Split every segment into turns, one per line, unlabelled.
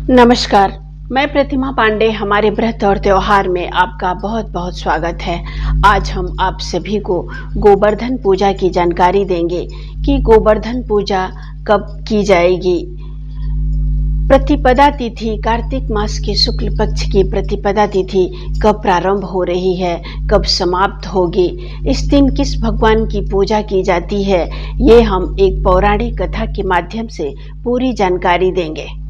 नमस्कार। मैं प्रतिमा पांडे। हमारे व्रत और त्योहार में आपका बहुत बहुत स्वागत है। आज हम आप सभी को गोवर्धन पूजा की जानकारी देंगे कि गोवर्धन पूजा कब की जाएगी। प्रतिपदा तिथि, कार्तिक मास के शुक्ल पक्ष की प्रतिपदा तिथि कब प्रारंभ हो रही है, कब समाप्त होगी, इस दिन किस भगवान की पूजा की जाती है, ये हम एक पौराणिक कथा के माध्यम से पूरी जानकारी देंगे।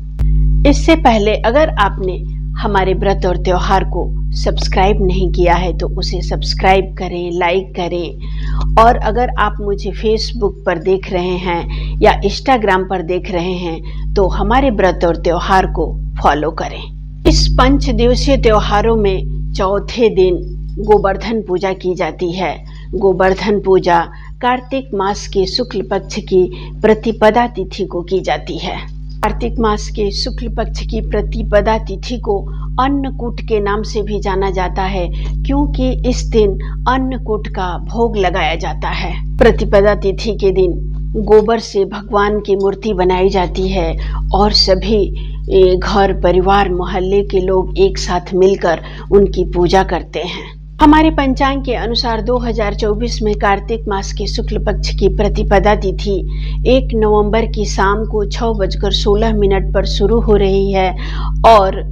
इससे पहले अगर आपने हमारे व्रत और त्योहार को सब्सक्राइब नहीं किया है तो उसे सब्सक्राइब करें, लाइक करें। और अगर आप मुझे फेसबुक पर देख रहे हैं या इंस्टाग्राम पर देख रहे हैं तो हमारे व्रत और त्योहार को फॉलो करें। इस 5 दिवसीय त्योहारों में चौथे दिन गोवर्धन पूजा की जाती है। गोवर्धन पूजा कार्तिक मास के शुक्ल पक्ष की प्रतिपदा तिथि को की जाती है। कार्तिक मास के शुक्ल पक्ष की प्रतिपदा तिथि को अन्नकूट के नाम से भी जाना जाता है, क्योंकि इस दिन अन्नकूट का भोग लगाया जाता है। प्रतिपदा तिथि के दिन गोबर से भगवान की मूर्ति बनाई जाती है और सभी घर परिवार मोहल्ले के लोग एक साथ मिलकर उनकी पूजा करते हैं। हमारे पंचांग के अनुसार 2024 में कार्तिक मास के शुक्ल पक्ष की प्रतिपदा तिथि 1 नवंबर की शाम को 6:16 पर शुरू हो रही है और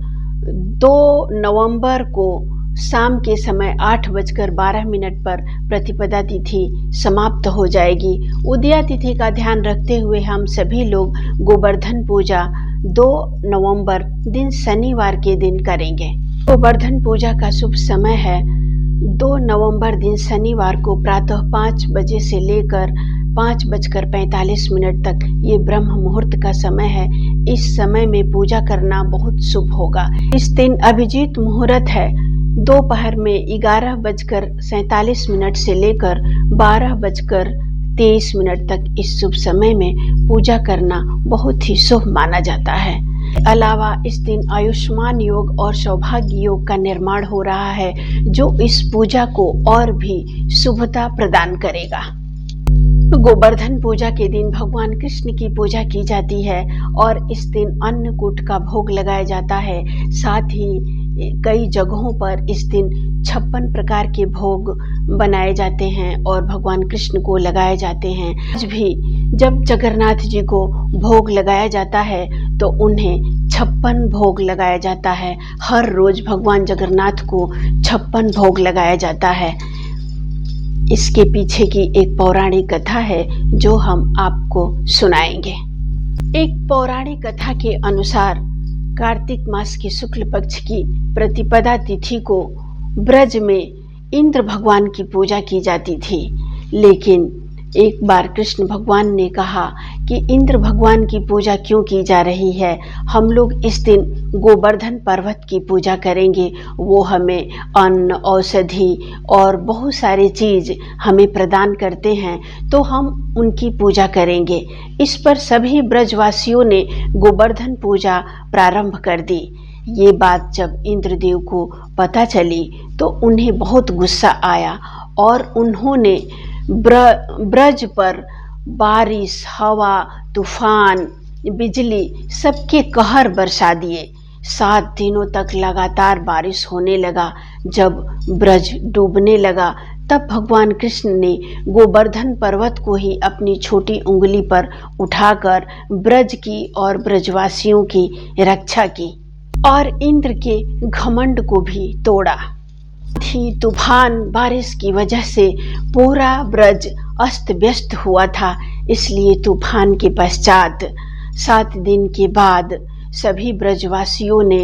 2 नवंबर को शाम के समय 8:12 पर प्रतिपदा तिथि समाप्त हो जाएगी। उदया तिथि का ध्यान रखते हुए हम सभी लोग गोवर्धन पूजा 2 नवंबर दिन शनिवार के दिन करेंगे। गोवर्धन पूजा का शुभ समय है 2 नवंबर दिन शनिवार को प्रातः 5 बजे से लेकर 5:45 तक ये ब्रह्म मुहूर्त का समय है। इस समय में पूजा करना बहुत शुभ होगा। इस दिन अभिजीत मुहूर्त है दोपहर में 11:47 से लेकर 12:23 तक। इस शुभ समय में पूजा करना बहुत ही शुभ माना जाता है। अलावा इस दिन आयुष्मान योग और सौभाग्य योग का निर्माण हो रहा है, जो इस पूजा को और भी शुभता प्रदान करेगा। गोवर्धन पूजा के दिन भगवान कृष्ण की पूजा की जाती है और इस दिन अन्नकूट का भोग लगाया जाता है। साथ ही कई जगहों पर इस दिन 56 प्रकार के भोग बनाए जाते हैं और भगवान कृष्ण को लगाए जाते हैं। आज भी जब जगन्नाथ जी को भोग लगाया जाता है तो उन्हें 56 भोग लगाया जाता है। हर रोज भगवान जगन्नाथ को 56 भोग लगाया जाता है। इसके पीछे की एक पौराणिक कथा है जो हम आपको सुनाएंगे। एक पौराणिक कथा के अनुसार कार्तिक मास के शुक्ल पक्ष की प्रतिपदा तिथि को ब्रज में इंद्र भगवान की पूजा की जाती थी, लेकिन एक बार कृष्ण भगवान ने कहा कि इंद्र भगवान की पूजा क्यों की जा रही है, हम लोग इस दिन गोवर्धन पर्वत की पूजा करेंगे। वो हमें अन्न, औषधि और बहुत सारी चीज हमें प्रदान करते हैं, तो हम उनकी पूजा करेंगे। इस पर सभी ब्रजवासियों ने गोवर्धन पूजा प्रारंभ कर दी। ये बात जब इंद्रदेव को पता चली तो उन्हें बहुत गुस्सा आया और उन्होंने ब्रज पर बारिश, हवा, तूफान, बिजली सबके कहर बरसा दिए। 7 दिनों तक लगातार बारिश होने लगा। जब ब्रज डूबने लगा तब भगवान कृष्ण ने गोवर्धन पर्वत को ही अपनी छोटी उंगली पर उठाकर ब्रज की और ब्रजवासियों की रक्षा की और इंद्र के घमंड को भी तोड़ा। तूफान बारिश की वजह से पूरा ब्रज अस्त व्यस्त हुआ था, इसलिए तूफान के पश्चात 7 दिन के बाद सभी ब्रजवासियों ने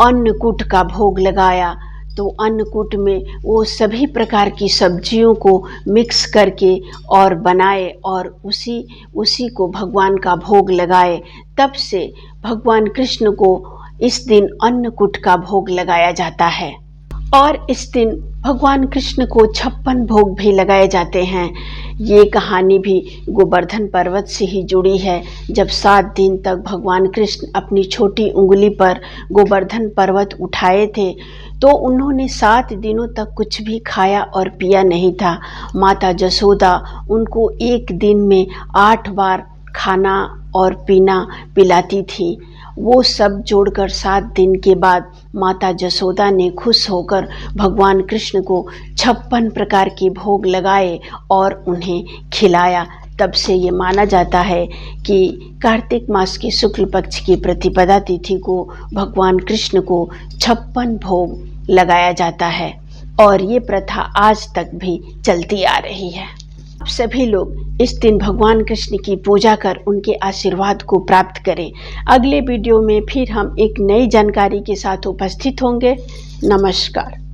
अन्नकूट का भोग लगाया। तो अन्नकूट में वो सभी प्रकार की सब्जियों को मिक्स करके और बनाए और उसी को भगवान का भोग लगाए। तब से भगवान कृष्ण को इस दिन अन्नकूट का भोग लगाया जाता है और इस दिन भगवान कृष्ण को 56 भोग भी लगाए जाते हैं। ये कहानी भी गोवर्धन पर्वत से ही जुड़ी है। जब 7 दिन तक भगवान कृष्ण अपनी छोटी उंगली पर गोवर्धन पर्वत उठाए थे तो उन्होंने 7 दिनों तक कुछ भी खाया और पिया नहीं था। माता जसोदा उनको एक दिन में 8 बार खाना और पीना पिलाती थी। वो सब जोड़कर 7 दिन के बाद माता जसोदा ने खुश होकर भगवान कृष्ण को 56 प्रकार के भोग लगाए और उन्हें खिलाया। तब से ये माना जाता है कि कार्तिक मास के शुक्ल पक्ष की प्रतिपदा तिथि को भगवान कृष्ण को 56 भोग लगाया जाता है और ये प्रथा आज तक भी चलती आ रही है। सभी लोग इस दिन भगवान कृष्ण की पूजा कर उनके आशीर्वाद को प्राप्त करें। अगले वीडियो में फिर हम एक नई जानकारी के साथ उपस्थित होंगे। नमस्कार।